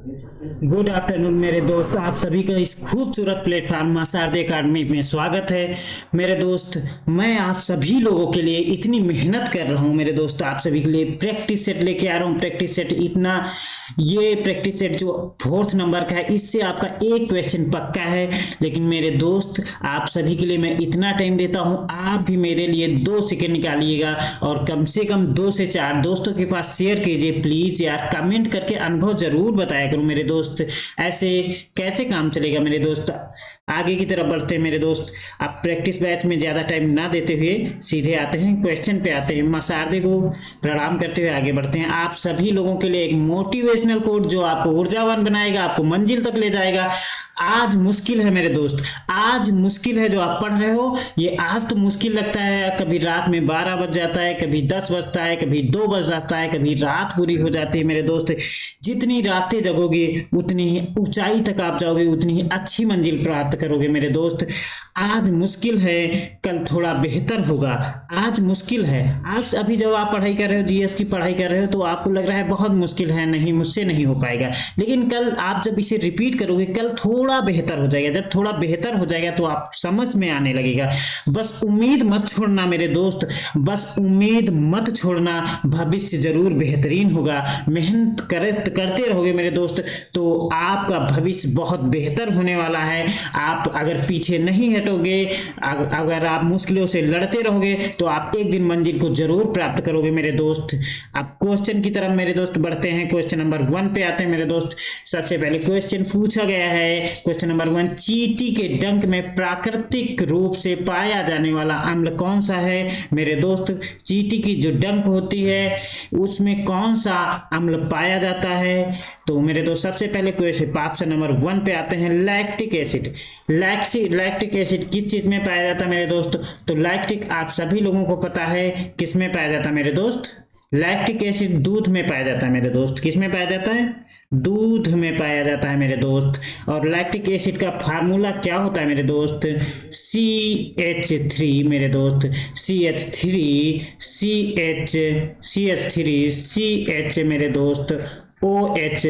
Good afternoon मेरे दोस्त, आप सभी का इस खूबसूरत प्लेटफॉर्म मासारदे अकाडमी में स्वागत है। मेरे दोस्त, मैं आप सभी लोगों के लिए इतनी मेहनत कर रहा हूं मेरे दोस्त, आप सभी के लिए प्रैक्टिस सेट लेके आ रहा हूं। प्रैक्टिस सेट इतना, ये प्रैक्टिस सेट जो 4th नंबर का है, इससे आपका एक क्वेश्चन पक्का है। लेकिन मेरे दोस्त, आप सभी के लिए मैं इतना टाइम देता हूं, आप भी मेरे लिए 2 सेकेंड निकालिएगा और कम से कम 2 से 4 दोस्तों के पास शेयर कीजिए प्लीज यार। कमेंट करके अनुभव जरूर बताया करूं मेरे दोस्त। ऐसे कैसे काम चलेगा मेरे दोस्त। आगे की तरफ बढ़ते हैं मेरे दोस्त। आप प्रैक्टिस बैच में ज्यादा टाइम ना देते हुए सीधे आते हैं, क्वेश्चन पे आते हैं। मासारदे को प्रणाम करते हुए आगे बढ़ते हैं। आप सभी लोगों के लिए एक मोटिवेशनल कोट जो आपको ऊर्जावान बनाएगा, आपको मंजिल तक ले जाएगा। आज मुश्किल है मेरे दोस्त, आज मुश्किल है जो आप पढ़ रहे हो। ये आज तो मुश्किल लगता है, कभी रात में 12 बज जाता है, कभी 10 बजता है, कभी 2 बज जाता है, कभी रात पूरी हो जाती है मेरे दोस्त। जितनी रातें जगोगे उतनी ही ऊंचाई तक आप जाओगे, उतनी ही अच्छी मंजिल प्राप्त करोगे मेरे दोस्त। आज मुश्किल है, कल थोड़ा बेहतर होगा। आज मुश्किल है, आज अभी जब आप पढ़ाई कर रहे हो, जीएस की पढ़ाई कर रहे हो, तो आपको लग रहा है बहुत मुश्किल है, नहीं मुझसे नहीं हो पाएगा। लेकिन कल आप जब इसे रिपीट करोगे, कल थोड़ा बेहतर हो जाएगा। जब थोड़ा बेहतर हो जाएगा तो आप समझ में आने लगेगा। बस उम्मीद मत छोड़ना मेरे दोस्त, बस उम्मीद मत छोड़ना। भविष्य जरूर बेहतरीन होगा। मेहनत करते रहोगे मेरे दोस्त तो आपका भविष्य बहुत बेहतर होने वाला है। आप अगर पीछे नहीं हटोगे, अगर आप मुश्किलों से लड़ते रहोगे तो आप एक दिन मंजिल को जरूर प्राप्त करोगे मेरे दोस्त। अब क्वेश्चन की तरफ मेरे दोस्त बढ़ते हैं। क्वेश्चन नंबर 1 पे आते हैं मेरे दोस्त। सबसे पहले क्वेश्चन पूछा गया है, क्वेश्चन नंबर 1, चींटी के डंक में प्राकृतिक रूप से पाया जाने वाला अम्ल कौन सा है मेरे दोस्त। चींटी की जो डंक होती है उसमें कौन सा अम्ल पाया जाता है। तो मेरे दोस्त सबसे पहले क्वेश्चन ऑप्शन नंबर 1 पे आते हैं, लैक्टिक एसिड। लैक्टिक एसिड किस चीज में पाया जाता है मेरे दोस्त। तो लैक्टिक आप सभी लोगों को पता है किस में पाया जाता है मेरे दोस्त। लैक्टिक एसिड दूध में पाया जाता है मेरे दोस्त। किस में पाया जाता है, दूध में पाया जाता है मेरे दोस्त। और लैक्टिक एसिड का फार्मूला क्या होता है मेरे दोस्त, CH3 मेरे दोस्त। CH3 मेरे दोस्त, OH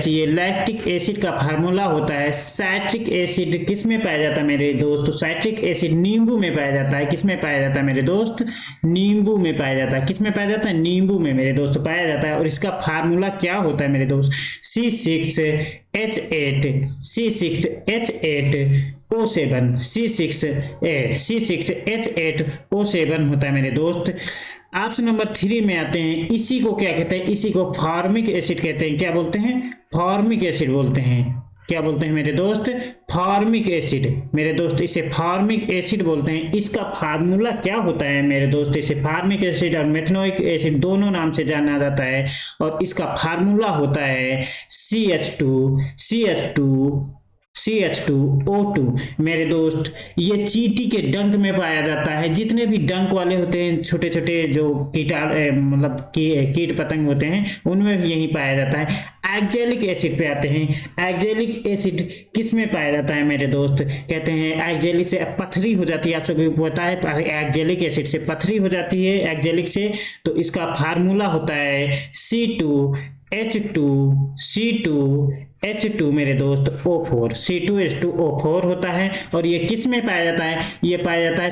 ये लैक्टिक एसिड का फार्मूला होता है। साइट्रिक एसिड किस में पाया जाता है मेरे दोस्त। तो साइट्रिक एसिड नींबू में पाया जाता है। किस में पाया जाता है मेरे दोस्त, नींबू में पाया जाता है। किस में पाया जाता है, नींबू में मेरे दोस्त पाया जाता है। और इसका फार्मूला क्या होता है मेरे दोस्त, C6H8O7 होता है मेरे दोस्त। ऑप्शन नंबर 3 में आते हैं, इसी को क्या कहते हैं, इसी को फॉर्मिक एसिड कहते हैं। क्या बोलते हैं, फॉर्मिक एसिड बोलते हैं। क्या बोलते हैं मेरे दोस्त, फॉर्मिक एसिड मेरे दोस्त, इसे फॉर्मिक एसिड बोलते हैं। इसका फार्मूला क्या होता है मेरे दोस्त, इसे फॉर्मिक एसिड और मेथनोइक एसिड दोनों नाम से जाना जाता है। और इसका फार्मूला होता है CH2O2 मेरे दोस्त। ये चींटी के डंक में पाया जाता है। जितने भी डंक वाले होते हैं, छोटे छोटे जो मतलब कीट पतंग होते हैं, उनमें भी यही पाया जाता है। एक्जेलिक एसिड पे आते हैं। एक्जेलिक एसिड किस में पाया जाता है मेरे दोस्त, कहते हैं एक्जेलिक से पथरी हो जाती है। आप सभी को पता है एक्जेलिक एसिड से पथरी हो जाती है, एक्जेलिक से। तो इसका फार्मूला होता है C2H2 मेरे दोस्त O4। C2H2O4 होता है। और ये किस में पाया जाता है, ये पाया जाता है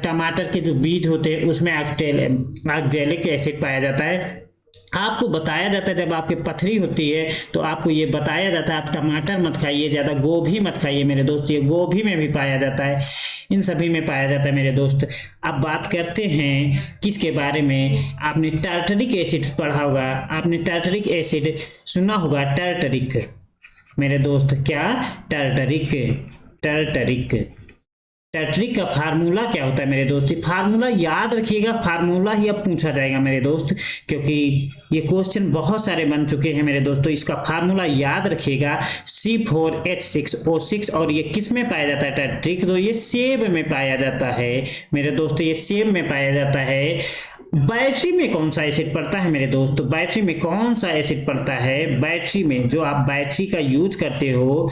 टमाटर के जो बीज होते हैं उसमें एक्जेलिक एसिड पाया जाता है। आपको बताया जाता है जब आपकी पथरी होती है तो आपको ये बताया जाता है आप टमाटर मत खाइए ज्यादा, गोभी मत खाइए मेरे दोस्त। ये गोभी में भी पाया जाता है, इन सभी में पाया जाता है मेरे दोस्त। अब बात करते हैं किसके बारे में, आपने टार्टरिक एसिड पढ़ा होगा, आपने टार्टरिक एसिड सुना होगा। टार्टरिक मेरे दोस्त, क्या टार्टरिक का फार्मूला क्या होता है मेरे दोस्त। फार्मूला याद रखिएगा, फार्मूला ही अब पूछा जाएगा मेरे दोस्त, क्योंकि ये क्वेश्चन बहुत सारे बन चुके हैं मेरे दोस्तों। इसका फार्मूला याद रखिएगा, C4H6O6। और ये किस में पाया जाता है टार्टरिक, तो ये सेब में पाया जाता है मेरे दोस्त, ये सेब में पाया जाता है। बैटरी में कौन सा एसिड पड़ता है मेरे दोस्त, बैटरी में कौन सा एसिड पड़ता है, बैटरी में जो आप बैटरी का यूज करते हो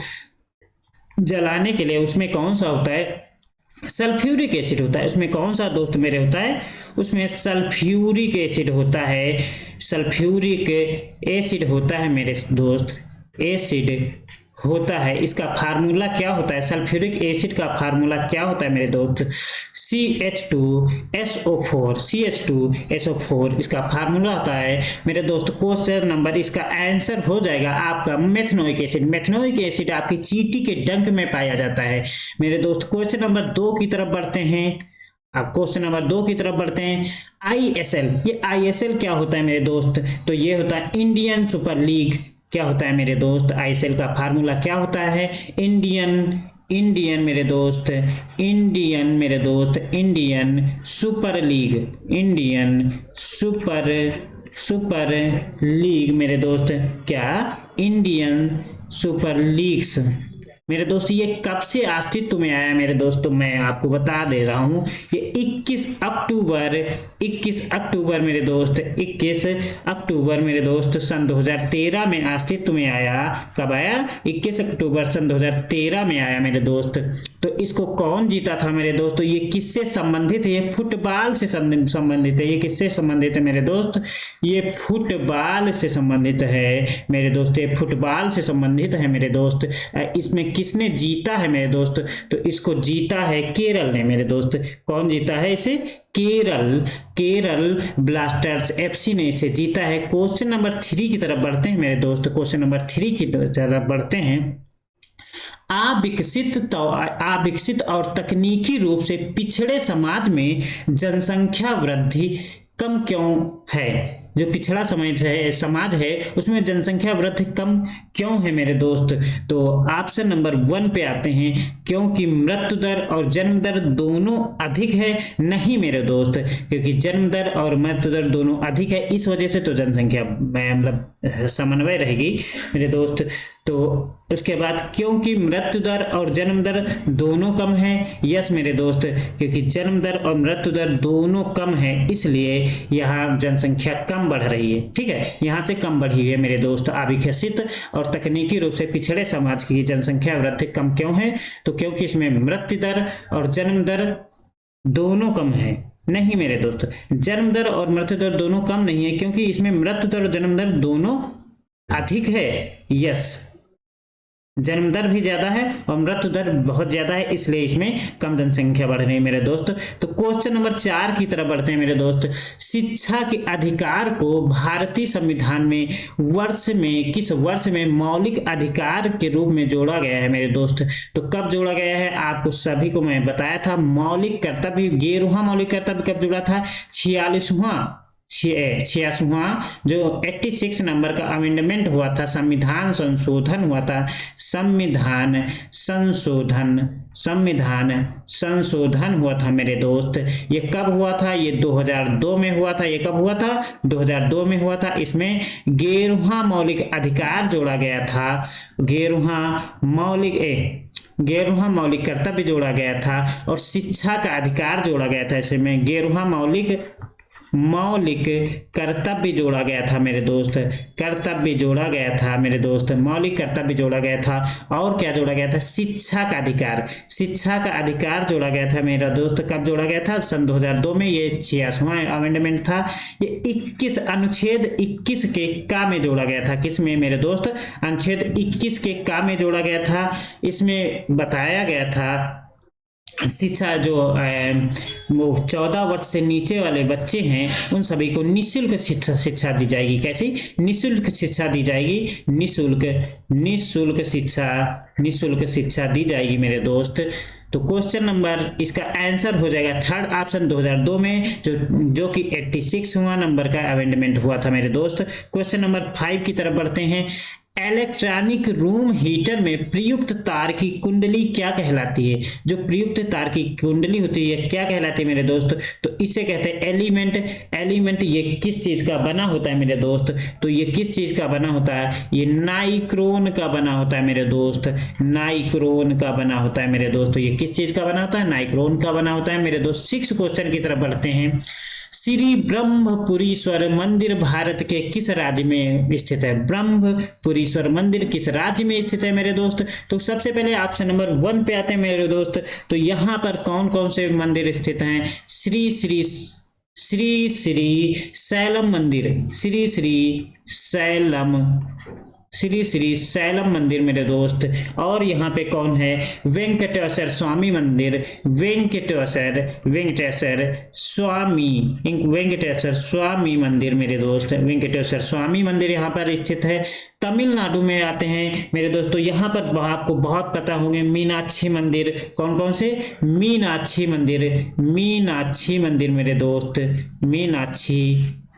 जलाने के लिए, उसमें कौन सा होता है, सल्फ्यूरिक एसिड होता है, उसमें कौन सा दोस्त मेरे होता है, उसमें सल्फ्यूरिक एसिड होता है, सल्फ्यूरिक एसिड होता है मेरे दोस्त, एसिड होता है। इसका फार्मूला क्या होता है, सल्फ्यूरिक एसिड का फार्मूला क्या होता है मेरे दोस्त, CH2SO4, CH2SO4 इसका फार्मूला होता है मेरे दोस्त। क्वेश्चन नंबर, इसका आंसर हो जाएगा आपका मेथनोइक एसिड। मेथनोइक एसिड आपकी चींटी के डंक में पाया जाता है मेरे दोस्त। क्वेश्चन नंबर 2 की तरफ बढ़ते हैं। अब क्वेश्चन नंबर 2 की तरफ बढ़ते हैं। ISL, ये ISL क्या होता है मेरे दोस्त, तो ये होता है इंडियन सुपर लीग। क्या होता है मेरे दोस्त, ISL का फार्मूला क्या होता है, इंडियन मेरे दोस्त, Indian super league, Indian super league मेरे दोस्त, क्या इंडियन सुपर लीग्स मेरे दोस्त। ये कब से अस्तित्व में आया मेरे दोस्त, मैं आपको बता दे रहा हूं। ये 21 अक्टूबर मेरे दोस्त, 21 अक्टूबर मेरे दोस्त सन 2013 में अस्तित्व में आया। कब आया, 21 अक्टूबर सन 2013 में आया मेरे दोस्त। तो इसको कौन जीता था मेरे दोस्त, ये किससे संबंधित है, ये फुटबॉल से संबंधित है। ये किससे संबंधित है मेरे दोस्त, ये फुटबॉल से संबंधित है मेरे दोस्त, ये फुटबॉल से संबंधित है मेरे दोस्त। इसमें किसने जीता है मेरे दोस्त, तो इसको जीता है केरल ने मेरे दोस्त। कौन जीता है इसे, केरल ब्लास्टर्स FC ने इसे जीता है। क्वेश्चन नंबर 3 की तरफ बढ़ते हैं मेरे दोस्त। क्वेश्चन नंबर 3 की तरफ बढ़ते हैं। अविकसित और तकनीकी रूप से पिछड़े समाज में जनसंख्या वृद्धि कम क्यों है, जो पिछड़ा समाज है उसमें जनसंख्या वृद्धि कम क्यों है मेरे दोस्त, तो ऑप्शन नंबर 1 पे आते हैं, क्योंकि मृत्यु दर और जन्म दर दोनों अधिक है। नहीं मेरे दोस्त, क्योंकि जन्म दर और मृत्यु दर दोनों अधिक है, इस वजह से तो जनसंख्या में मतलब समन्वय रहेगी मेरे दोस्त। तो उसके बाद क्योंकि मृत्यु दर और जन्म दर दोनों कम है, यस मेरे दोस्त, क्योंकि जन्म दर और मृत्यु दर दोनों कम है, इसलिए यहाँ जनसंख्या कम बढ़ रही है। ठीक है, यहाँ से कम बढ़ी है मेरे दोस्त। अविकसित और तकनीकी रूप से पिछड़े समाज की जनसंख्या वृद्धि कम क्यों है, तो क्योंकि इसमें मृत्यु दर और जन्म दर दोनों कम है। नहीं मेरे दोस्त, जन्म दर और मृत्यु दर दोनों कम नहीं है, क्योंकि इसमें मृत्यु दर और जन्म दर दोनों अधिक है। यस, जन्म दर भी ज्यादा है और मृत्यु दर बहुत ज्यादा है, इसलिए इसमें कम जनसंख्या बढ़ रही है मेरे दोस्त। तो क्वेश्चन नंबर 4 की तरफ बढ़ते हैं मेरे दोस्त। शिक्षा के अधिकार को भारतीय संविधान में किस वर्ष में मौलिक अधिकार के रूप में जोड़ा गया है मेरे दोस्त, तो कब जोड़ा गया है, आपको सभी को मैं बताया था। मौलिक कर्तव्य, 11वां मौलिक कर्तव्य कब जुड़ा था, 86वां जो 86 नंबर का अमेंडमेंट हुआ था, संविधान संशोधन हुआ था, संविधान हुआ था मेरे दोस्त। ये कब हुआ था, ये 2002 में हुआ था। ये कब हुआ था, 2002 में हुआ था। इसमें 11वां मौलिक अधिकार जोड़ा गया था, 11वां मौलिक कर्तव्य जोड़ा गया था और शिक्षा का अधिकार जोड़ा गया था। इसमें 11वां मौलिक कर्तव्य जोड़ा गया था मेरे दोस्त, कर्तव्य जोड़ा गया था मेरे दोस्त, मौलिक कर्तव्य जोड़ा गया था। और क्या जोड़ा गया था, शिक्षा का अधिकार जोड़ा गया था मेरा दोस्त। कब जोड़ा गया था, सन 2002 में। ये 86वां अमेंडमेंट था। ये 21 अनुच्छेद 21 के का में जोड़ा गया था। किस में मेरे दोस्त, अनुच्छेद 21 के का में जोड़ा गया था। इसमें बताया गया था शिक्षा जो वो 14 वर्ष से नीचे वाले बच्चे हैं उन सभी को निःशुल्क शिक्षा दी जाएगी। कैसी, निःशुल्क शिक्षा दी जाएगी, निःशुल्क शिक्षा दी जाएगी मेरे दोस्त। तो क्वेश्चन नंबर, इसका आंसर हो जाएगा 3rd ऑप्शन 2002 में, जो कि 86वां नंबर का अमेंडमेंट हुआ था मेरे दोस्त। क्वेश्चन नंबर 5 की तरफ बढ़ते हैं। इलेक्ट्रॉनिक रूम हीटर में प्रयुक्त तार की कुंडली क्या कहलाती है, जो प्रयुक्त तार की कुंडली होती है क्या कहलाती है मेरे दोस्त, तो इसे कहते हैं एलिमेंट। ये किस चीज का बना होता है मेरे दोस्त, तो ये किस चीज का बना होता है, ये नाइक्रोन का बना होता है मेरे दोस्त, नाइक्रोन का बना होता है मेरे दोस्त। ये किस चीज का बना होता है, नाइक्रोन का बना होता है मेरे दोस्त। 6 क्वेश्चन की तरफ बढ़ते हैं। श्री ब्रह्मपुरीश्वर मंदिर भारत के किस राज्य में स्थित है? ब्रह्मपुरीश्वर मंदिर किस राज्य में स्थित है मेरे दोस्त? तो सबसे पहले ऑप्शन नंबर 1 पे आते हैं मेरे दोस्त। तो यहाँ पर कौन कौन से मंदिर स्थित हैं? श्री श्री श्री श्री शैलम मंदिर, श्री श्री शैलम मंदिर मेरे दोस्त। और यहाँ पे कौन है? वेंकटेश्वर स्वामी मंदिर, वेंकटेश्वर स्वामी मंदिर मेरे दोस्त, वेंकटेश्वर स्वामी मंदिर यहाँ पर स्थित है। तमिलनाडु में आते हैं मेरे दोस्तों, यहाँ पर आपको बहुत पता होंगे मीनाक्षी मंदिर। कौन कौन से? मीनाक्षी मंदिर मेरे दोस्त,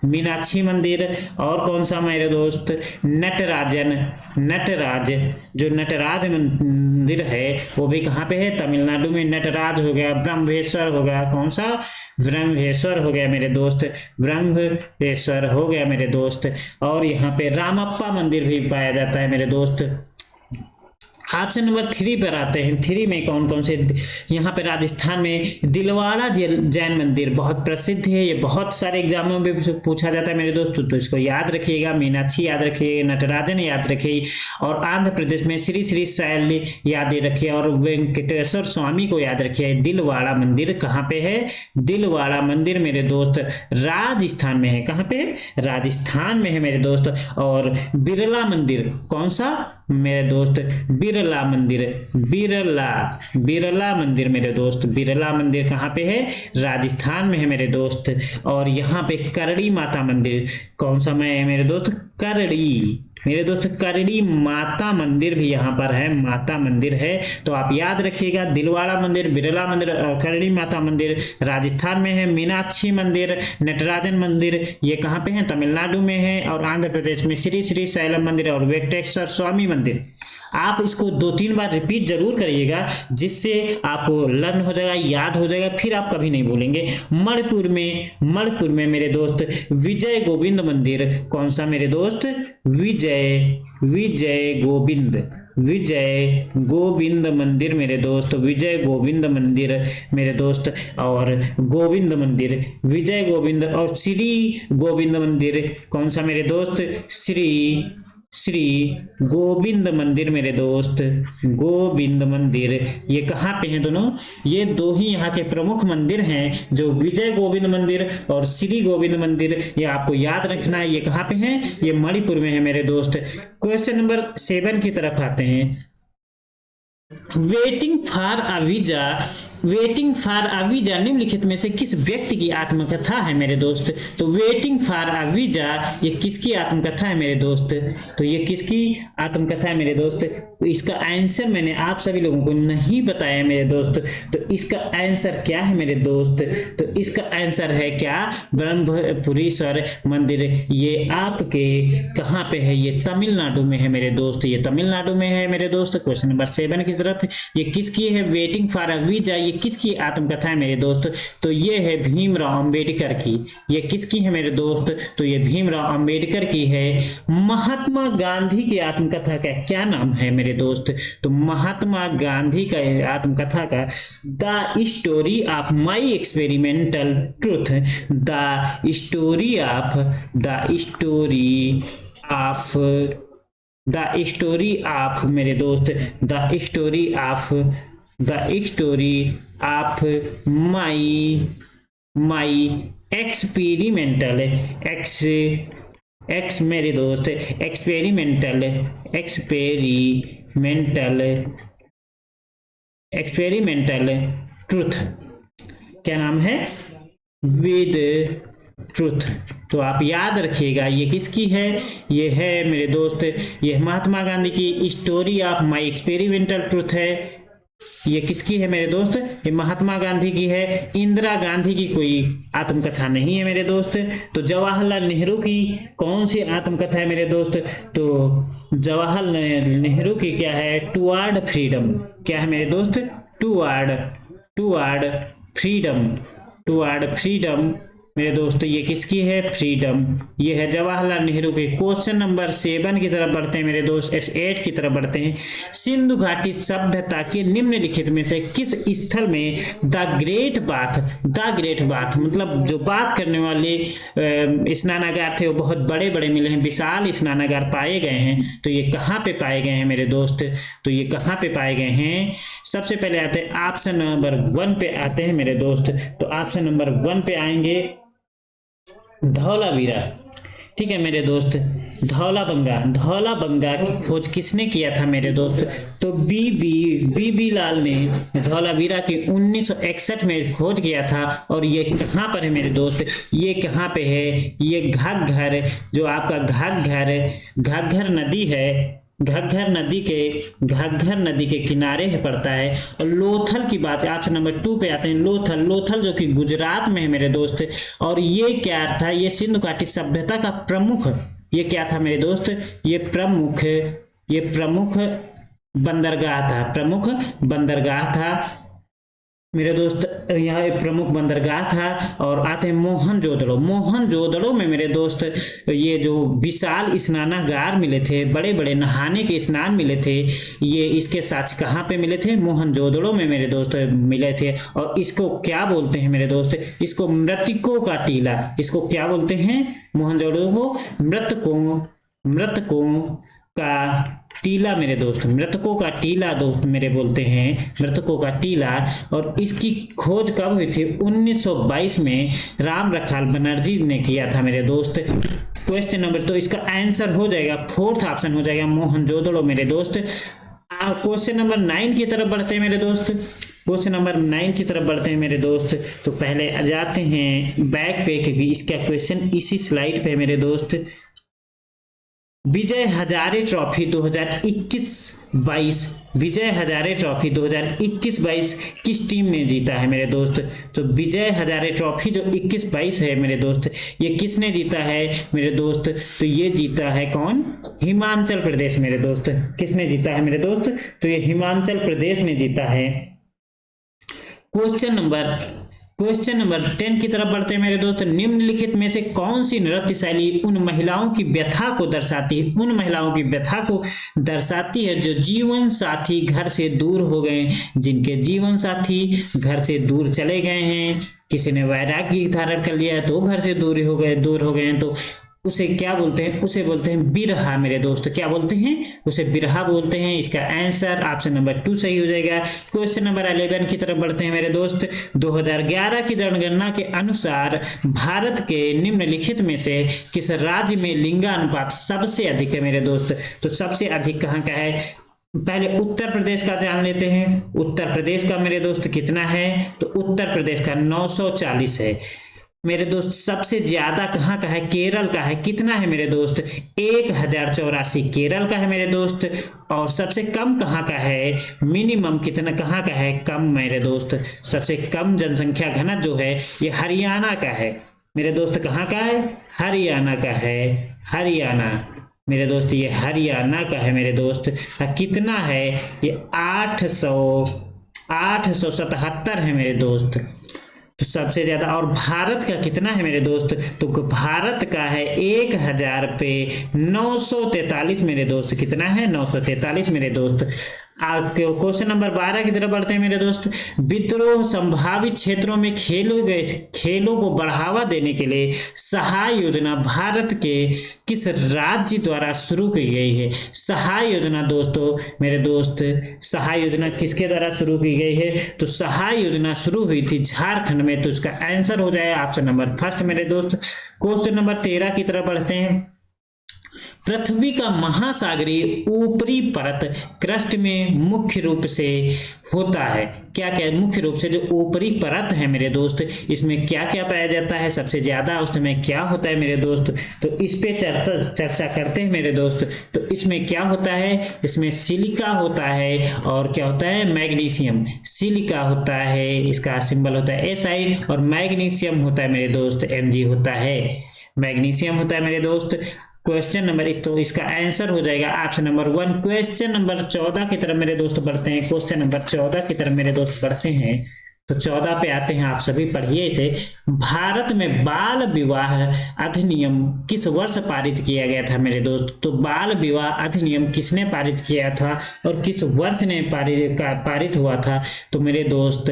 मीनाक्षी मंदिर। और कौन सा मेरे दोस्त? नटराज, जो नटराज मंदिर है वो भी कहाँ पे है? तमिलनाडु में। नटराज हो गया, ब्रह्मेश्वर हो गया, कौन सा? ब्रह्मेश्वर हो गया मेरे दोस्त, ब्रह्मेश्वर हो गया मेरे दोस्त। और यहाँ पे रामप्पा मंदिर भी पाया जाता है मेरे दोस्त। ऑप्शन नंबर 3 पर आते हैं। 3 में कौन कौन से? यहाँ पे राजस्थान में दिलवाड़ा जैन मंदिर बहुत प्रसिद्ध है, ये बहुत सारे एग्जामों में पूछा जाता है मेरे दोस्तों, तो इसको याद रखिएगा। मीनाक्षी याद रखिए, नटराजन याद रखिए, और आंध्र प्रदेश में श्री श्री शैल याद रखिए, और वेंकटेश्वर स्वामी को याद रखिए। दिलवाड़ा मंदिर कहाँ पे है? दिलवाड़ा मंदिर मेरे दोस्त राजस्थान में है। कहाँ पे है? राजस्थान में है मेरे दोस्त। और बिरला मंदिर कौन सा मेरे दोस्त? बिरला मंदिर मेरे दोस्त, बिरला मंदिर कहाँ पे है? राजस्थान में है मेरे दोस्त। और यहाँ पे करड़ी माता मंदिर कौन सा में है मेरे दोस्त? करड़ी मेरे दोस्त, करड़ी माता मंदिर भी यहाँ पर है, माता मंदिर है। तो आप याद रखिएगा, दिलवाड़ा मंदिर, बिरला मंदिर और करड़ी माता मंदिर राजस्थान में है। मीनाक्षी मंदिर, नटराजन मंदिर ये कहाँ पे है? तमिलनाडु में है। और आंध्र प्रदेश में श्री श्री शैलम मंदिर और वेंकटेश्वर स्वामी मंदिर। आप इसको 2-3 बार रिपीट जरूर करिएगा, जिससे आपको लर्न हो जाएगा, याद हो जाएगा, फिर आप कभी नहीं भूलेंगे। मणिपुर में मेरे दोस्त विजय गोविंद मंदिर कौन सा मेरे दोस्त? विजय गोविंद मंदिर मेरे दोस्त, विजय गोविंद मंदिर मेरे दोस्त। और गोविंद मंदिर, विजय गोविंद और श्री गोविंद मंदिर कौन सा मेरे दोस्त? श्री गोविंद मंदिर मेरे दोस्त, गोविंद मंदिर। ये कहाँ पे हैं दोनों? ये 2 ही यहाँ के प्रमुख मंदिर हैं, जो विजय गोविंद मंदिर और श्री गोविंद मंदिर। ये आपको याद रखना है। ये कहाँ पे हैं? ये मणिपुर में है मेरे दोस्त। क्वेश्चन नंबर 7 की तरफ आते हैं। वेटिंग फॉर अ वीजा निम्नलिखित में से किस व्यक्ति की आत्मकथा है मेरे दोस्त? तो वेटिंग फॉर अ वीजा ये किसकी आत्मकथा है मेरे दोस्त? तो ये किसकी आत्मकथा है मेरे दोस्त? तो इसका आंसर मैंने आप सभी लोगों को नहीं बताया मेरे दोस्त। तो इसका आंसर क्या है मेरे दोस्त? तो इसका आंसर है क्या? ब्रह्मपुरीश्वर मंदिर। ये आपके कहाँ पे है? ये तमिलनाडु में है मेरे दोस्त, ये तमिलनाडु में है मेरे दोस्त। क्वेश्चन नंबर 7 की तरफ, ये किसकी है? वेटिंग फॉर अ वीजा ये किसकी आत्मकथा है मेरे दोस्त? तो ये है भीमराव अंबेडकर की। ये किसकी है मेरे दोस्त? तो ये भीमराव अंबेडकर की है। महात्मा गांधी की आत्मकथा का क्या नाम है मेरे दोस्त? तो महात्मा गांधी का आत्मकथा का the story of my experimental truth, the story of मेरे दोस्त, the story of my experimental मेरे दोस्त एक्सपेरिमेंटल ट्रूथ। क्या नाम है? With truth. तो आप याद रखिएगा, ये किसकी है? ये है मेरे दोस्त, ये महात्मा गांधी की story of my experimental truth है। ये किसकी है मेरे दोस्त? ये महात्मा गांधी की है। इंदिरा गांधी की कोई आत्मकथा नहीं है मेरे दोस्त। तो जवाहरलाल नेहरू की कौन सी आत्मकथा है मेरे दोस्त? तो जवाहरलाल नेहरू की क्या है? Toward freedom. क्या है मेरे दोस्त? टुवर्ड फ्रीडम मेरे दोस्त ये किसकी है? फ्रीडम। ये है जवाहरलाल नेहरू के। क्वेश्चन नंबर 7 की तरफ बढ़ते हैं मेरे दोस्त, 8 की तरफ बढ़ते हैं। सिंधु घाटी सभ्यता के निम्नलिखित में से किस स्थल में द ग्रेट बाथ मतलब जो बात करने वाले स्नानागार थे वो बहुत बड़े बड़े मिले हैं, विशाल स्नानागार पाए गए हैं। तो ये कहाँ पे पाए गए हैं मेरे दोस्त? तो ये कहाँ पे पाए गए हैं? सबसे पहले आते हैं ऑप्शन नंबर 1 पे आते हैं मेरे दोस्त। तो ऑप्शन नंबर 1 पे आएंगे धौलावीरा। ठीक है मेरे दोस्त, धौलाबंगा की खोज किसने किया था मेरे दोस्त? तो बीबी लाल ने धौलावीरा की 1961 में खोज किया था। और ये कहाँ पर है मेरे दोस्त? ये कहाँ पे है? ये घग्घर, जो आपका घग्घर नदी है, घग्घर नदी के किनारे है पड़ता है। और लोथल की बात है, ऑप्शन नंबर 2 पे आते हैं। लोथल जो कि गुजरात में है मेरे दोस्त। और ये क्या था? ये सिंधु घाटी सभ्यता का प्रमुख, ये क्या था मेरे दोस्त? ये प्रमुख बंदरगाह था मेरे दोस्त। यहाँ एक प्रमुख बंदरगाह था। और आते हैं मोहनजोदड़ो में मेरे दोस्त ये जो विशाल स्नानागार मिले थे, बड़े बड़े नहाने के स्नान मिले थे, ये इसके साक्ष्य कहाँ पे मिले थे? मोहनजोदड़ो में मेरे दोस्त मिले थे। और इसको क्या बोलते हैं मेरे दोस्त? इसको मृतकों का टीला। इसको क्या बोलते हैं? मोहनजोदड़ो को मृतकों का टीला मेरे दोस्त, मृतकों का टीला दोस्त मेरे बोलते हैं, मृतकों का टीला। और इसकी खोज कब हुई थी? 1922 में राम रखाल बनर्जी ने किया था मेरे दोस्त। क्वेश्चन नंबर, तो इसका आंसर हो जाएगा 4th ऑप्शन हो जाएगा मोहनजोदड़ो मेरे दोस्त। क्वेश्चन नंबर 9 की तरफ बढ़ते हैं मेरे दोस्त। क्वेश्चन नंबर 9 की तरफ बढ़ते हैं मेरे दोस्त। तो पहले आ जाते हैं बैक पे, क्योंकि इसका क्वेश्चन इसी स्लाइड पे मेरे दोस्त। विजय हजारे ट्रॉफी 2021-22 विजय हजारे ट्रॉफी 2021-22 किस टीम ने जीता है मेरे दोस्त? तो विजय हजारे ट्रॉफी जो 21-22 है मेरे दोस्त, ये किसने जीता है मेरे दोस्त? तो ये जीता है कौन? हिमाचल प्रदेश मेरे दोस्त। किसने जीता है मेरे दोस्त? तो ये हिमाचल प्रदेश ने जीता है। क्वेश्चन नंबर 10 की तरफ बढ़ते हैं मेरे दोस्त। निम्नलिखित में से कौन सी नृत्य शैली उन महिलाओं की व्यथा को दर्शाती है जो जीवन साथी घर से दूर हो गए, जिनके जीवन साथी घर से दूर चले गए हैं? किसी ने वैराग्य धारण कर लिया है तो घर से दूर हो गए हैं, तो उसे क्या बोलते हैं? उसे बोलते हैं बिरहा मेरे दोस्त। क्या बोलते हैं? उसे बिरहा बोलते हैं। इसका आंसर ऑप्शन नंबर 2 सही हो जाएगा। क्वेश्चन नंबर 11 की तरफ बढ़ते हैं मेरे दोस्त। 2011 की जनगणना के अनुसार भारत के निम्नलिखित में से किस राज्य में लिंगानुपात सबसे अधिक है मेरे दोस्त? तो सबसे अधिक कहाँ का है? पहले उत्तर प्रदेश का जान लेते हैं। उत्तर प्रदेश का मेरे दोस्त कितना है? तो उत्तर प्रदेश का 940 है मेरे दोस्त। सबसे ज्यादा कहाँ का है? केरल का है। कितना है मेरे दोस्त? 1084 केरल का है मेरे दोस्त। और सबसे कम कहाँ का है? मिनिमम कितना कहाँ का है? कम मेरे दोस्त। सबसे कम जनसंख्या घनत्व जो है ये हरियाणा का है मेरे दोस्त। कहाँ का है? हरियाणा का है। हरियाणा मेरे दोस्त, ये हरियाणा का है मेरे दोस्त। कितना है? ये 877 है मेरे दोस्त। तो सबसे ज्यादा। और भारत का कितना है मेरे दोस्त? तो भारत का है 1000 पे 943 मेरे दोस्त। कितना है? 943 मेरे दोस्त। क्वेश्चन नंबर 12 की तरफ बढ़ते हैं मेरे दोस्त। विद्रोह संभावित क्षेत्रों में खेलों को बढ़ावा देने के लिए सहाय योजना भारत के किस राज्य द्वारा शुरू की गई है? सहाय योजना दोस्तों मेरे दोस्त, सहाय योजना किसके द्वारा शुरू की गई है? तो सहाय योजना शुरू हुई थी झारखंड में। तो इसका आंसर हो जाएगा ऑप्शन नंबर 1 मेरे दोस्त। क्वेश्चन नंबर 13 की तरफ बढ़ते हैं। पृथ्वी का महासागरीय ऊपरी परत क्रस्ट में मुख्य रूप से होता है क्या? मुख्य रूप से जो ऊपरी परत है मेरे दोस्त, इसमें क्या क्या पाया जाता है? सबसे ज्यादा उसमें क्या होता है मेरे दोस्त? तो इस पे चर्चा करते हैं मेरे दोस्त। तो इसमें क्या होता है? इसमें सिलिका होता है। और क्या होता है? मैग्नीशियम। सिलिका होता है, इसका सिंबल होता है Si। और मैग्नीशियम होता है मेरे दोस्त Mg होता है। मैग्नीशियम होता है मेरे दोस्त। क्वेश्चन नंबर तो इसका आंसर हो जाएगा ऑप्शन नंबर 1। क्वेश्चन नंबर 14 की तरफ मेरे दोस्त बढ़ते हैं। क्वेश्चन नंबर 14 की तरफ मेरे दोस्त बढ़ते हैं। तो 14 पे आते हैं, आप सभी पढ़िए इसे। भारत में बाल विवाह अधिनियम किस वर्ष पारित किया गया था मेरे दोस्त? तो बाल विवाह अधिनियम किसने पारित किया था और किस वर्ष ने पारित हुआ था? तो मेरे दोस्त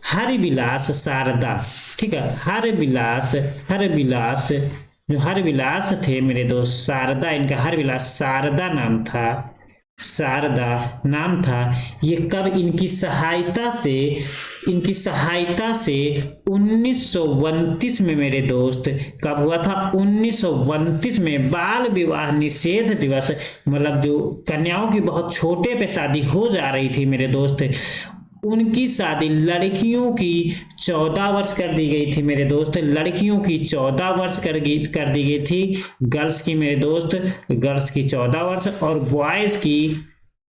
हरिविलास शारदा, ठीक है, हरविलास जो हरविलास थे मेरे दोस्त, शारदा, इनका हरविलास शारदा नाम था। ये कब इनकी सहायता से 1929 में मेरे दोस्त, कब हुआ था? 1929 में बाल विवाह निषेध दिवस, मतलब जो कन्याओं की बहुत छोटे पे शादी हो जा रही थी मेरे दोस्त, उनकी शादी लड़कियों की 14 वर्ष कर दी गई थी मेरे दोस्त। लड़कियों की 14 वर्ष कर दी गई थी। गर्ल्स की मेरे दोस्त, गर्ल्स की 14 वर्ष और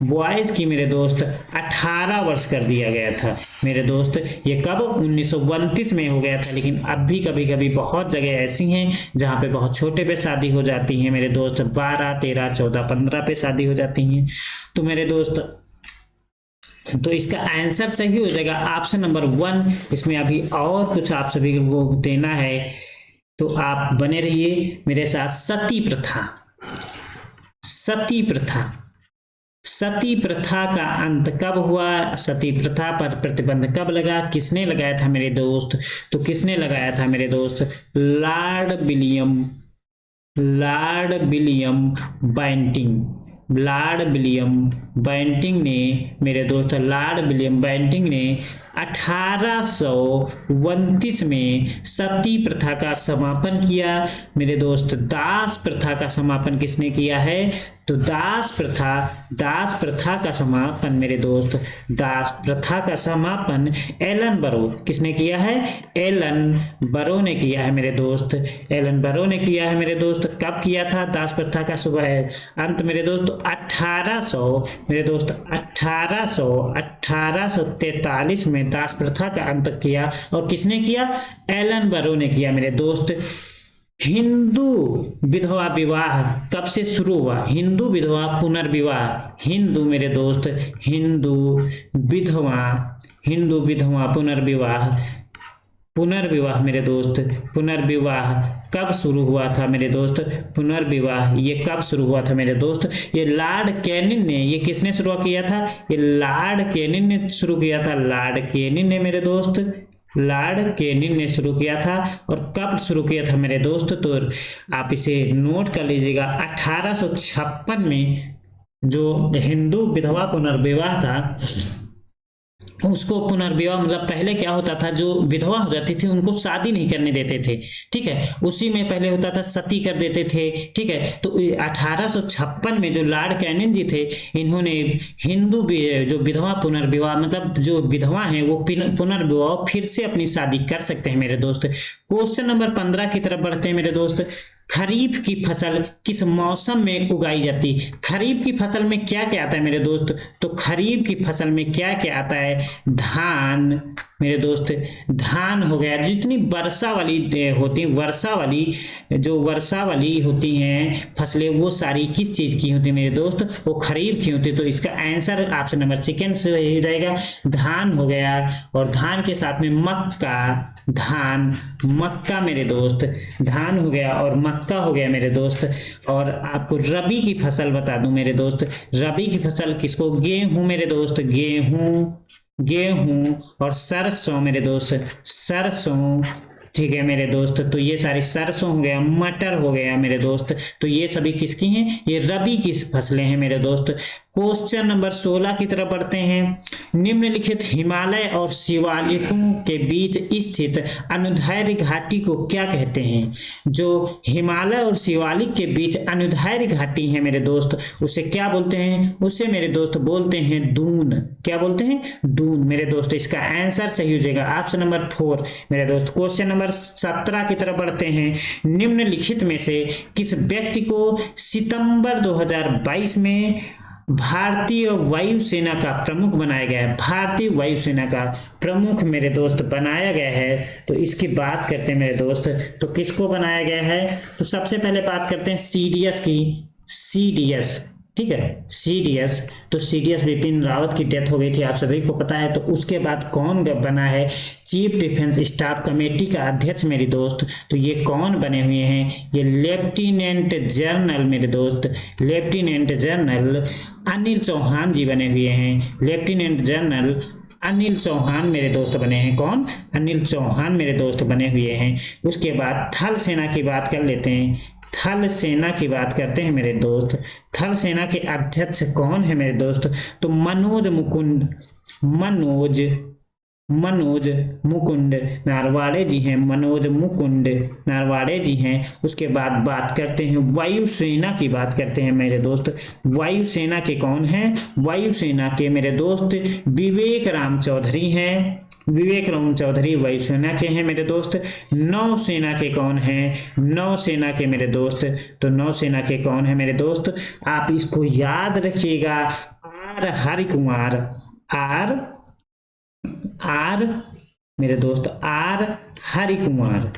बॉयज की मेरे दोस्त 18 वर्ष कर दिया गया था मेरे दोस्त। ये कब? 1929 में हो गया था। लेकिन अब भी कभी कभी बहुत जगह ऐसी हैं जहाँ पे बहुत छोटे पे शादी हो जाती है मेरे दोस्त, 12, 13, 14, 15 पे शादी हो जाती हैं। तो मेरे दोस्त, तो इसका आंसर सही हो जाएगा ऑप्शन नंबर 1। इसमें अभी और कुछ आप सभी को देना है, तो आप बने रहिए मेरे साथ। सती प्रथा का अंत कब हुआ? सती प्रथा पर प्रतिबंध कब लगा? किसने लगाया था मेरे दोस्त? तो किसने लगाया था मेरे दोस्त? लॉर्ड विलियम बेंटिंक ने मेरे दोस्त, लॉर्ड विलियम बेंटिंक ने 1829 में सती प्रथा का समापन किया मेरे दोस्त। दास प्रथा का समापन किसने किया है? तो दास प्रथा का समापन मेरे दोस्त, दास प्रथा का समापन एलन बरो किसने किया है? एलन बरो ने किया है मेरे दोस्त, एलन बरो ने किया है मेरे दोस्त। कब किया था दास प्रथा का अंत मेरे दोस्त? 1843 में दास प्रथा का अंत किया। और किसने किया? एलन बरो ने किया मेरे दोस्त। हिंदू विधवा विवाह कब से शुरू हुआ? हिंदू विधवा पुनर्विवाह, हिंदू मेरे दोस्त, हिंदू विधवा पुनर्विवाह मेरे दोस्त, पुनर्विवाह कब शुरू हुआ था मेरे दोस्त? पुनर्विवाह ये कब शुरू हुआ था मेरे दोस्त? ये लॉर्ड कैनिंग ने, ये किसने शुरू किया था? ये लॉर्ड कैनिंग ने शुरू किया था। लॉर्ड कैनिंग ने मेरे दोस्त, लॉर्ड कैनिंग ने शुरू किया था। और कब शुरू किया था मेरे दोस्त? तो आप इसे नोट कर लीजिएगा। 1856 में जो हिंदू विधवा पुनर्विवाह था, उसको पुनर्विवाह मतलब पहले क्या होता था, जो विधवा हो जाती थी उनको शादी नहीं करने देते थे, ठीक है। उसी में पहले होता था सती कर देते थे, ठीक है। तो 1856 में जो लॉर्ड कैनिंग जी थे, इन्होंने हिंदू जो विधवा पुनर्विवाह मतलब जो विधवा हैं वो पुनर्विवाह फिर से अपनी शादी कर सकते हैं मेरे दोस्त। क्वेश्चन नंबर 15 की तरफ बढ़ते हैं मेरे दोस्त। खरीफ की फसल किस मौसम में उगाई जाती? खरीफ की फसल में क्या क्या आता है मेरे दोस्त? तो खरीफ की फसल में क्या क्या आता है? धान मेरे दोस्त, धान हो गया। जितनी वर्षा वाली होती हैं, वर्षा वाली होती हैं फसलें, वो सारी किस चीज की होती है मेरे दोस्त? वो खरीफ की होती है। तो इसका आंसर ऑप्शन नंबर सेकंड से ही रहेगा, धान हो गया। और धान के साथ में मक्का मेरे दोस्त, धान हो गया और मक्का हो गया मेरे दोस्त। और आपको रबी की फसल बता दूं मेरे दोस्त, रबी की फसल किसको? गेहूं मेरे दोस्त, गेहूं और सरसों मेरे दोस्त, सरसों, ठीक है मेरे दोस्त। तो ये सारी सरसों हो गया, मटर हो गया मेरे दोस्त। तो ये सभी किसकी हैं? ये रबी की फसलें हैं मेरे दोस्त। क्वेश्चन नंबर 16 की तरफ बढ़ते हैं। निम्नलिखित हिमालय और शिवालिकों के बीच स्थित अनुदैर्ध्य घाटी को क्या कहते हैं? जो हिमालय और शिवालिक के बीच अनुदैर्ध्य घाटी है मेरे दोस्त, उसे क्या बोलते हैं? उसे मेरे दोस्त बोलते हैं दून। क्या बोलते हैं? दून मेरे दोस्त। इसका आंसर सही हो जाएगा ऑप्शन नंबर 4 मेरे दोस्त। क्वेश्चन नंबर 17 की तरफ बढ़ते हैं। निम्नलिखित में से किस व्यक्ति को सितंबर 2022 में भारतीय वायुसेना का प्रमुख बनाया गया है? भारतीय वायुसेना का प्रमुख मेरे दोस्त बनाया गया है। तो इसकी बात करते हैं मेरे दोस्त, तो किसको बनाया गया है? तो सबसे पहले बात करते हैं सीडीएस की। ठीक है, सीडीएस। तो सीडीएस बिपिन रावत की डेथ हो गई थी, आप सभी को पता है। तो उसके बाद कौन बना है चीफ डिफेंस स्टाफ कमेटी का अध्यक्ष मेरे दोस्त? तो ये कौन बने हुए हैं? ये लेफ्टिनेंट जनरल मेरे दोस्त, लेफ्टिनेंट जनरल अनिल चौहान जी बने हुए हैं। लेफ्टिनेंट जनरल अनिल चौहान मेरे दोस्त बने हैं। कौन? अनिल चौहान मेरे दोस्त बने हुए हैं। उसके बाद थल सेना की बात कर लेते हैं। थल सेना की बात करते हैं मेरे दोस्त। थल सेना के अध्यक्ष कौन है मेरे दोस्त? तो मनोज मुकुंद नरवाड़े जी हैं। मनोज मुकुंद नरवाड़े जी हैं। उसके बाद बात करते हैं वायुसेना की, बात करते हैं मेरे दोस्त। वायुसेना के कौन हैं? वायुसेना के मेरे दोस्त विवेक राम चौधरी हैं। विवेक राम चौधरी वायुसेना के हैं मेरे दोस्त। नौसेना के कौन हैं? नौसेना के मेरे दोस्त, तो नौसेना के कौन है मेरे दोस्त? आप इसको याद रखिएगा, आर हरिकुमार। आर मेरे दोस्त आर हरिकुमार,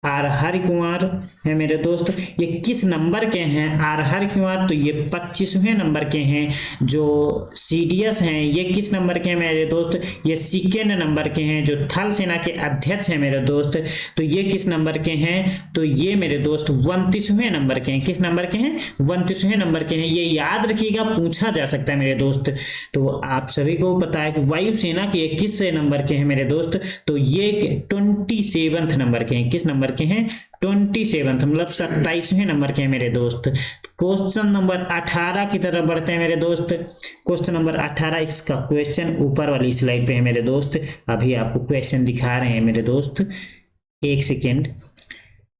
आर हरिकुमार है मेरे दोस्त। ये किस नंबर के हैं आर हरिकुमार? तो ये 25वें नंबर के हैं। जो सीडीएस हैं ये किस नंबर के हैं मेरे दोस्त? ये सेकेंड नंबर के हैं। जो थल सेना के अध्यक्ष हैं मेरे दोस्त, तो ये किस नंबर के हैं? तो ये मेरे दोस्त 29वें नंबर के हैं। किस नंबर के हैं? 29वें नंबर के हैं। ये याद रखिएगा, पूछा जा सकता है मेरे दोस्त। तो आप सभी को पता है कि वायुसेना के किस नंबर के हैं मेरे दोस्त? तो ये 27वें नंबर के हैं। किस नंबर के हैं? 27, मतलब 27वें नंबर के हैं मेरे दोस्त। क्वेश्चन नंबर 18 की तरफ बढ़ते हैं मेरे दोस्त। क्वेश्चन नंबर 18, इसका क्वेश्चन ऊपर वाली स्लाइड पे है मेरे दोस्त। अभी आपको क्वेश्चन दिखा रहे हैं मेरे दोस्त, एक सेकेंड।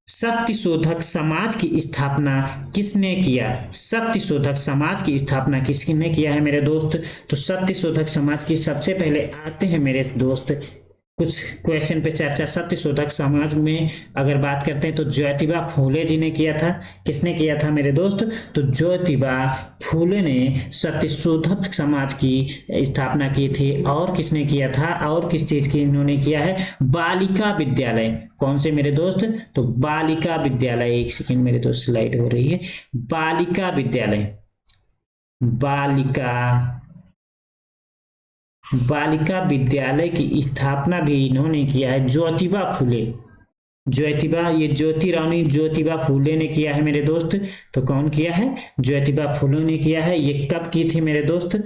सत्यशोधक समाज की स्थापना किसने किया? सत्यशोधक समाज की स्थापना किसने किया है मेरे दोस्त? तो सत्यशोधक समाज की सबसे पहले आते हैं मेरे दोस्त कुछ क्वेश्चन पे चर्चा। सत्यशोधक समाज में अगर बात करते हैं तो ज्योतिबा फूले जी ने किया था। किसने किया था मेरे दोस्त? तो ज्योतिबा फूले ने सत्यशोधक समाज की स्थापना की थी। और किसने किया था? और किस चीज की इन्होंने किया है? बालिका विद्यालय। कौन से मेरे दोस्त? तो बालिका विद्यालय। एक सेकेंड मेरे दोस्त, स्लाइड हो रही है। बालिका विद्यालय, बालिका विद्यालय की स्थापना भी इन्होंने किया है। ज्योतिबा फूले, ज्योतिबा, ये ज्योतिरानी ज्योतिबा फूले ने किया है मेरे दोस्त। तो कौन किया है? ज्योतिबा फूले ने किया है। ये कब की थी मेरे दोस्त?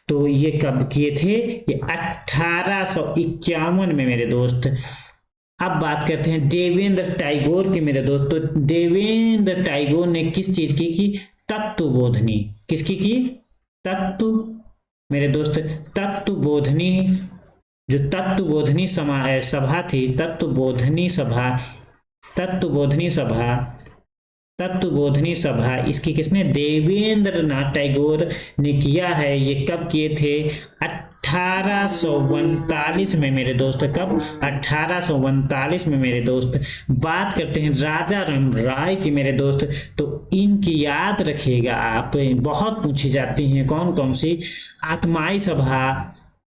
तो ये कब किए थे? ये 1851 में मेरे दोस्त। अब बात करते हैं देवेंद्र टैगोर की मेरे दोस्त। तो देवेंद्र टैगोर ने किस चीज की? तत्वबोधनी। किसकी की? तत्व मेरे दोस्त तत्वबोधनी, जो तत्वबोधनी सभा थी, तत्वबोधनी सभा, इसकी किसने? देवेंद्र नाथ टैगोर ने किया है। ये कब किए थे? 1839 में मेरे दोस्त। कब? 1839 में मेरे दोस्त। बात करते हैं राजा राम राय की मेरे दोस्त। तो इनकी याद रखिएगा आप, बहुत पूछी जाती हैं। कौन कौन सी?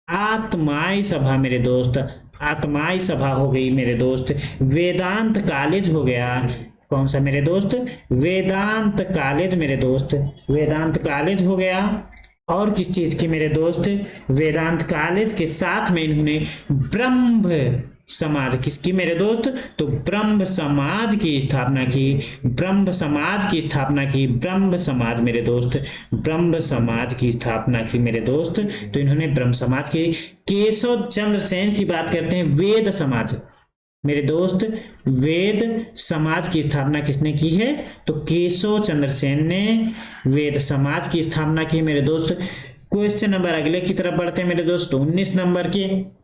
आत्माई सभा मेरे दोस्त, आत्माई सभा हो गई मेरे दोस्त। वेदांत कॉलेज हो गया। कौन सा मेरे दोस्त? वेदांत कॉलेज मेरे दोस्त, वेदांत कॉलेज हो गया। और किस चीज की मेरे दोस्त? वेदांत कॉलेज के साथ में इन्होंने ब्रह्म समाज, किसकी मेरे दोस्त? तो ब्रह्म समाज की स्थापना की। ब्रह्म समाज की स्थापना की। ब्रह्म समाज मेरे दोस्त, ब्रह्म समाज की स्थापना की मेरे दोस्त। तो इन्होंने ब्रह्म समाज की। केशव चंद्र सेन की बात करते हैं। वेद समाज मेरे दोस्त, वेद समाज की स्थापना किसने की है? तो केशव चंद्र सेन ने वेद समाज की स्थापना की मेरे दोस्त। क्वेश्चन नंबर अगले की तरफ बढ़ते हैं मेरे दोस्त। 19 नंबर के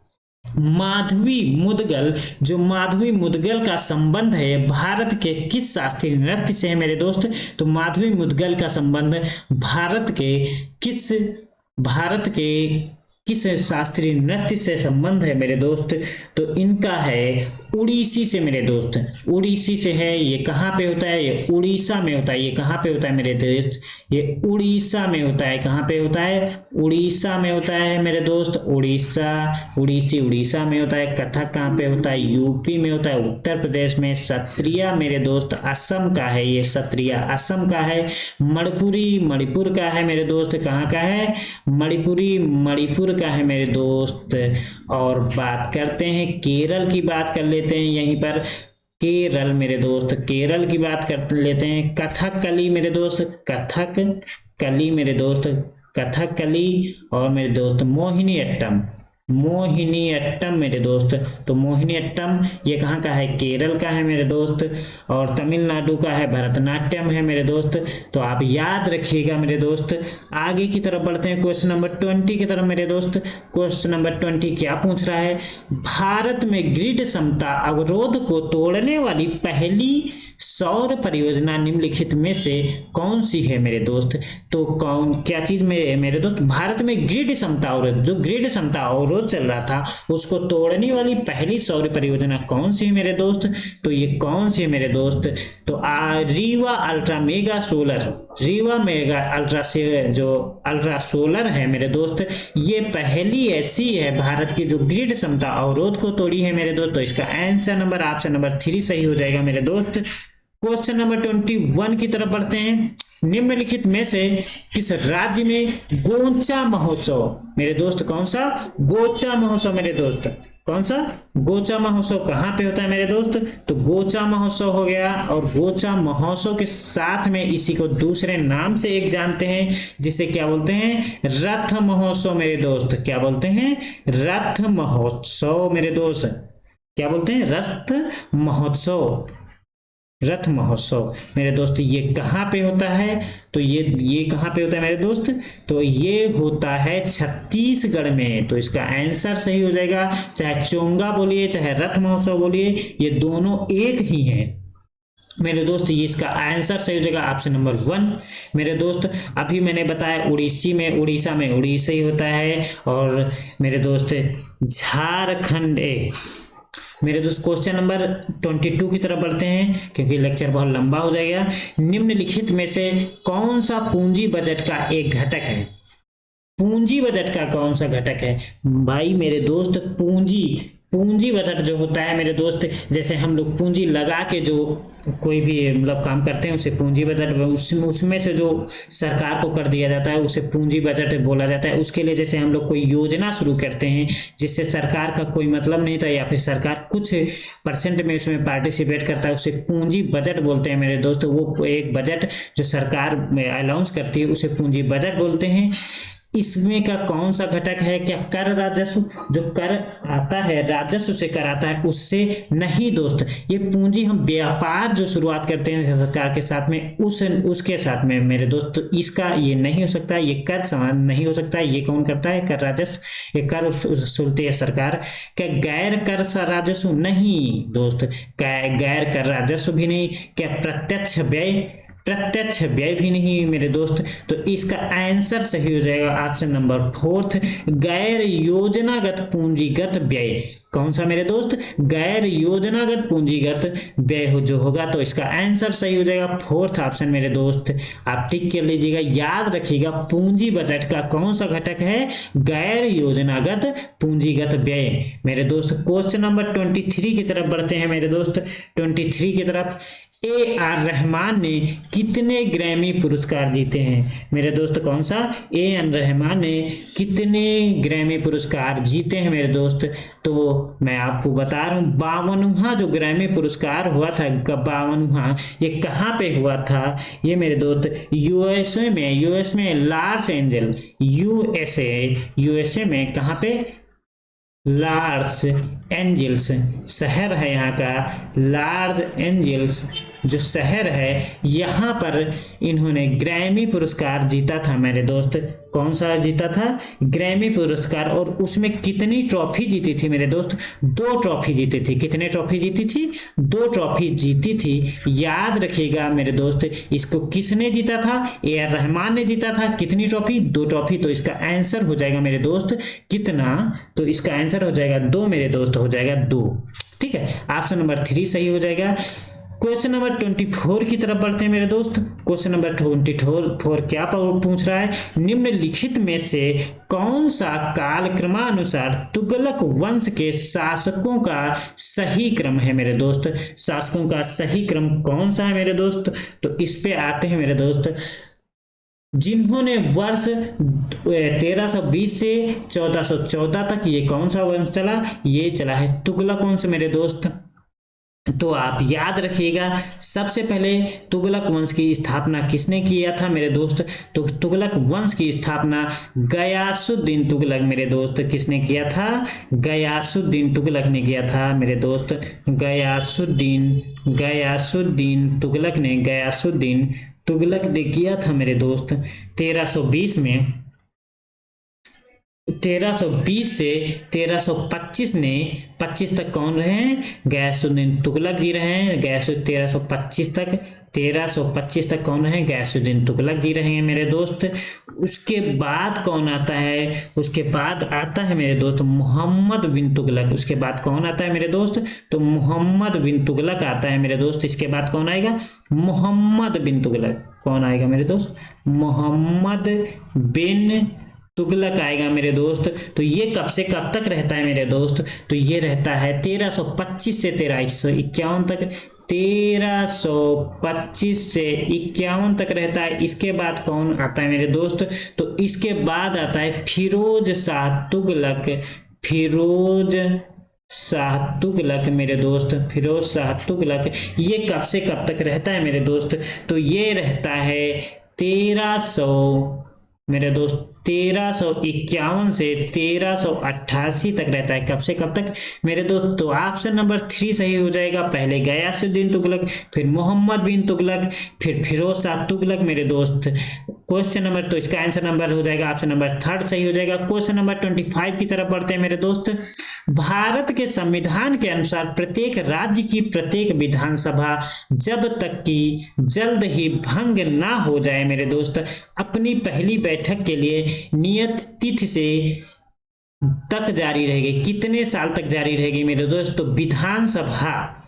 माधवी मुदगल, जो माधवी मुदगल का संबंध है भारत के किस शास्त्रीय नृत्य से है मेरे दोस्त? तो माधवी मुदगल का संबंध भारत के किस शास्त्रीय नृत्य से संबंध है मेरे दोस्त? तो इनका है उड़ीसी से मेरे दोस्त, उड़ीसी से है। ये कहाँ पे होता है? ये उड़ीसा में होता है। ये कहाँ पे होता है मेरे दोस्त? ये उड़ीसा में होता है। कहाँ पे होता है? उड़ीसा में होता है मेरे दोस्त। उड़ीसा, उड़ीसी उड़ीसा में होता है। कथक कहाँ पे होता है? यूपी में होता है, उत्तर प्रदेश में। सत्रिया मेरे दोस्त असम का है। ये सत्रिया असम का है। मणिपुरी मणिपुर का है मेरे दोस्त। कहाँ का है? मणिपुरी मणिपुर का है मेरे दोस्त। और बात करते हैं केरल की, बात कर लेते हैं यहीं पर। केरल मेरे दोस्त, केरल की बात कर लेते हैं। कथकली मेरे दोस्त, कथक कली मेरे दोस्त, कथकली। और मेरे दोस्त मोहिनी अट्टम, मोहिनी अट्टम मेरे दोस्त। तो मोहिनी अट्टम ये कहाँ का है? केरल का है मेरे दोस्त। और तमिलनाडु का है भरतनाट्यम है मेरे दोस्त। तो आप याद रखिएगा मेरे दोस्त। आगे की तरफ बढ़ते हैं क्वेश्चन नंबर 20 की तरफ मेरे दोस्त। क्वेश्चन नंबर 20 क्या पूछ रहा है? भारत में ग्रिड क्षमता अवरोध को तोड़ने वाली पहली सौर परियोजना निम्नलिखित में से कौन सी है मेरे दोस्त? तो कौन क्या चीज में मेरे दोस्त? भारत में ग्रिड क्षमता अवरोध, जो ग्रिड क्षमता अवरोध चल रहा था उसको तोड़ने वाली पहली सौर परियोजना कौन सी है मेरे दोस्त? तो ये कौन सी है मेरे दोस्त? तो Rewa ultra mega solar, Rewa mega ultra से जो अल्ट्रा सोलर है मेरे दोस्त, ये पहली ऐसी है भारत की जो ग्रिड क्षमता अवरोध को तोड़ी है मेरे दोस्त। तो इसका आंसर नंबर ऑप्शन नंबर 3 सही हो जाएगा मेरे दोस्त। क्वेश्चन नंबर 21 की तरफ बढ़ते हैं। निम्नलिखित में से किस राज्य में गोचा महोत्सव मेरे दोस्त? कौन सा? गोचा महोत्सव मेरे दोस्त। कौन सा? गोचा महोत्सव कहाँ पे होता है मेरे दोस्त? तो गोचा महोत्सव हो गया। और गोचा महोत्सव के साथ में इसी को दूसरे नाम से एक जानते हैं, जिसे क्या बोलते हैं? रथ महोत्सव मेरे दोस्त। क्या बोलते हैं? रथ महोत्सव मेरे दोस्त। क्या बोलते हैं? रथ महोत्सव, रथ महोत्सव मेरे दोस्त। ये कहाँ पे होता है? तो ये कहाँ पे होता है मेरे दोस्त? तो ये होता है छत्तीसगढ़ में। तो इसका आंसर सही हो जाएगा। चाहे चोंगा बोलिए चाहे रथ महोत्सव बोलिए, ये दोनों एक ही हैं मेरे दोस्त। ये इसका आंसर सही हो जाएगा ऑप्शन नंबर 1 मेरे दोस्त। अभी मैंने बताया उड़ीसा में उड़ीसा ही होता है। और मेरे दोस्त झारखंड मेरे दोस्त क्वेश्चन नंबर 22 की तरफ बढ़ते हैं क्योंकि लेक्चर बहुत लंबा हो जाएगा। निम्नलिखित में से कौन सा पूंजी बजट का एक घटक है? पूंजी बजट का कौन सा घटक है भाई मेरे दोस्त? पूंजी बजट जो होता है मेरे दोस्त, जैसे हम लोग पूंजी लगा के जो कोई भी मतलब काम करते हैं उसे पूंजी बजट, उसमें से जो सरकार को कर दिया जाता है उसे पूंजी बजट बोला जाता है। उसके लिए जैसे हम लोग कोई योजना शुरू करते हैं जिससे सरकार का कोई मतलब नहीं था या फिर सरकार कुछ परसेंट में उसमें पार्टिसिपेट करता है, उसे पूंजी बजट बोलते हैं मेरे दोस्त। वो एक बजट जो सरकार अनाउंस करती है उसे पूंजी बजट बोलते हैं। इसमें का कौन सा घटक है? क्या कर राजस्व? जो कर आता है राजस्व से कर आता है उससे नहीं दोस्त। ये पूंजी हम व्यापार जो शुरुआत करते हैं सरकार के साथ में उसके साथ में मेरे दोस्त। तो इसका ये नहीं हो सकता, ये कर समान नहीं हो सकता। ये कौन करता है? कर राजस्व। ये कर सुनती है सरकार। क्या गैर कर राजस्व? नहीं दोस्त, गैर कर राजस्व भी नहीं। क्या प्रत्यक्ष व्यय भी नहीं मेरे दोस्त। तो इसका आंसर सही हो जाएगा ऑप्शन नंबर 4 गैर योजनागत पूंजीगत व्यय। कौन सा मेरे दोस्त? गैर योजनागत पूंजीगत व्यय हो जो होगा। तो इसका आंसर सही हो जाएगा 4th ऑप्शन मेरे दोस्त। आप टिक कर लीजिएगा, याद रखिएगा पूंजी बजट का कौन सा घटक है? गैर योजनागत पूंजीगत व्यय मेरे दोस्त। क्वेश्चन नंबर 23 की तरफ बढ़ते हैं मेरे दोस्त। 23 की तरफ AR रहमान ने कितने ग्रैमी पुरस्कार जीते हैं मेरे दोस्त? कौन सा? AR रहमान ने कितने ग्रैमी पुरस्कार जीते हैं मेरे दोस्त? तो मैं आपको बता रहा हूँ 52वां जो ग्रैमी पुरस्कार हुआ था, 52वां, ये कहाँ पे हुआ था? ये मेरे दोस्त यूएस में लॉस एंजल, यूएसए में। कहाँ पे? लॉस एंजल्स शहर है यहाँ का, लॉस एंजल्स जो शहर है, यहाँ पर इन्होंने ग्रैमी पुरस्कार जीता था मेरे दोस्त। कौन सा जीता था? ग्रैमी पुरस्कार। और उसमें कितनी ट्रॉफी जीती थी मेरे दोस्त? 2 ट्रॉफी जीती थी। कितने ट्रॉफी जीती थी? 2 ट्रॉफी जीती थी। याद रखिएगा मेरे दोस्त, इसको किसने जीता था? ए आर रहमान ने जीता था। कितनी ट्रॉफी? 2 ट्रॉफी। तो इसका आंसर हो जाएगा मेरे दोस्त कितना? तो इसका आंसर हो जाएगा 2 मेरे दोस्त, हो जाएगा 2। ठीक है, ऑप्शन नंबर 3 सही हो जाएगा। क्वेश्चन नंबर 24 की तरफ बढ़ते हैं मेरे दोस्त। क्वेश्चन नंबर 24 क्या पूछ रहा है? निम्नलिखित में से कौन सा कालक्रमानुसार तुगलक वंश के शासकों का सही क्रम है मेरे दोस्त? शासकों का सही क्रम कौन सा है मेरे दोस्त? तो इस पे आते हैं मेरे दोस्त। जिन्होंने वर्ष 1320 से 1414 तक ये कौन सा वंश चला? ये चला है तुगलक वंश मेरे दोस्त। तो आप याद रखिएगा, सबसे पहले तुगलक वंश की स्थापना किसने किया था मेरे दोस्त? तो तुगलक वंश की स्थापना गयासुद्दीन तुगलक मेरे दोस्त किसने किया था? गयासुद्दीन तुगलक ने किया था मेरे दोस्त। गयासुद्दीन तुगलक ने किया था मेरे दोस्त 1320 में। 1320 से 1325 ने 25 तक कौन रहे हैं? गयासुद्दीन तुगलक जी रहे हैं। 1325 तक कौन रहे? गयासुद्दीन तुगलक जी रहे हैं मेरे दोस्त। उसके बाद कौन आता है? उसके बाद आता है मेरे दोस्त मोहम्मद बिन तुगलक। उसके बाद कौन आता है मेरे दोस्त? तो मोहम्मद बिन तुगलक आता है मेरे दोस्त। इसके बाद कौन आएगा? मोहम्मद बिन तुगलक। कौन आएगा मेरे दोस्त? मोहम्मद बिन तुगलक आएगा मेरे दोस्त। तो ये कब से कब तक रहता है मेरे दोस्त? तो ये रहता है 1325 से 1351 तक। 1325 से 51 तक रहता है। इसके बाद कौन आता है मेरे दोस्त? तो इसके बाद आता है फिरोज शाह तुगलक। मेरे दोस्त, फिरोज शाह तुगलक। ये कब से कब तक रहता है मेरे दोस्त? तो ये रहता है 1351 से 1388 तक रहता है। कब से कब तक मेरे दोस्त? तो ऑप्शन नंबर 3 सही हो जाएगा। पहले गयासुद्दीन तुगलक, फिर मोहम्मद बिन तुगलक, फिर फिरोज शाह तुगलक मेरे दोस्त। क्वेश्चन नंबर, तो इसका आंसर नंबर हो जाएगा ऑप्शन नंबर 3 सही हो जाएगा। क्वेश्चन नंबर 25 की तरफ बढ़ते हैं मेरे दोस्त। भारत के संविधान के अनुसार प्रत्येक राज्य की प्रत्येक विधानसभा जब तक कि जल्द ही भंग ना हो जाए मेरे दोस्त, अपनी पहली बैठक के लिए नियत तिथि से तक जारी रहेगी। कितने साल तक जारी रहेगी मेरे दोस्त? तो विधानसभा,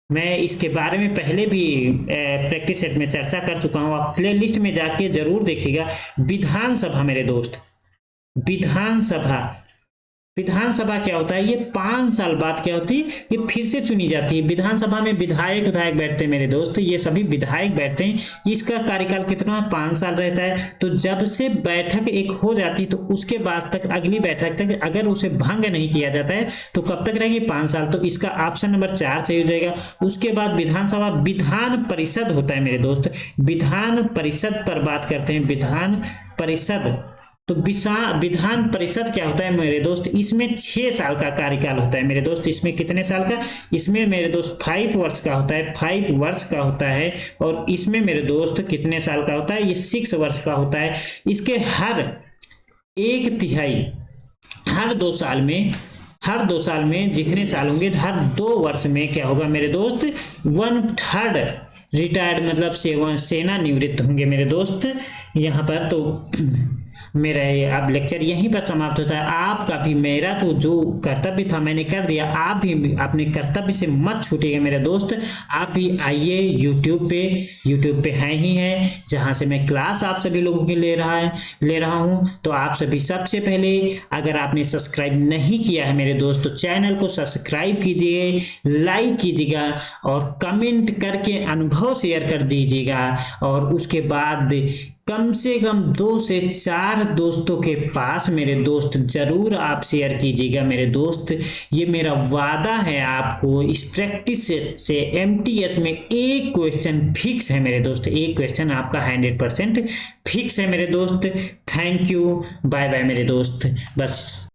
मैं इसके बारे में पहले भी प्रैक्टिस सेट में चर्चा कर चुका हूं, आप प्लेलिस्ट में जाके जरूर देखिएगा। विधानसभा मेरे दोस्त, विधानसभा क्या होता है? ये 5 साल बाद क्या होती है? ये फिर से चुनी जाती है। विधानसभा में विधायक बैठते हैं मेरे दोस्त, ये सभी विधायक बैठते हैं। इसका कार्यकाल कितना है? 5 साल रहता है। तो जब से बैठक एक हो जाती तो उसके बाद तक, अगली बैठक तक अगर उसे भंग नहीं किया जाता है तो कब तक रहेगी? 5 साल। तो इसका ऑप्शन नंबर 4 सही हो जाएगा। उसके बाद विधानसभा, विधान परिषद होता है मेरे दोस्त। विधान परिषद पर बात करते हैं। विधान परिषद, तो विधान परिषद क्या होता है मेरे दोस्त? इसमें 6 साल का कार्यकाल होता है मेरे दोस्त। इसमें कितने साल का? इसमें मेरे दोस्त 5 वर्ष का होता है। 5 वर्ष का होता है। और इसमें मेरे दोस्त कितने साल का होता है? ये 6 वर्ष का होता है। इसके हर 1/3, हर 2 साल में जितने साल होंगे, हर 2 वर्ष में क्या होगा मेरे दोस्त? 1/3 रिटायर्ड, मतलब सेना निवृत्त होंगे मेरे दोस्त यहाँ पर। तो मेरा अब लेक्चर यहीं पर समाप्त होता है। आपका भी, मेरा तो जो कर्तव्य था मैंने कर दिया, आप भी अपने कर्तव्य से मत छूटिएगा मेरे दोस्त। आप भी आइए यूट्यूब पे है ही है, जहां से मैं क्लास आप सभी लोगों के ले रहा हूं। तो आप सभी, सबसे पहले अगर आपने सब्सक्राइब नहीं किया है मेरे दोस्त, तो चैनल को सब्सक्राइब कीजिए, लाइक कीजिएगा और कमेंट करके अनुभव शेयर कर दीजिएगा। और उसके बाद कम से कम 2 से 4 दोस्तों के पास मेरे दोस्त जरूर आप शेयर कीजिएगा मेरे दोस्त। ये मेरा वादा है आपको। इस प्रैक्टिस से MTS में एक क्वेश्चन फिक्स है मेरे दोस्त, एक क्वेश्चन आपका 100% फिक्स है मेरे दोस्त। थैंक यू, बाय बाय मेरे दोस्त। बस।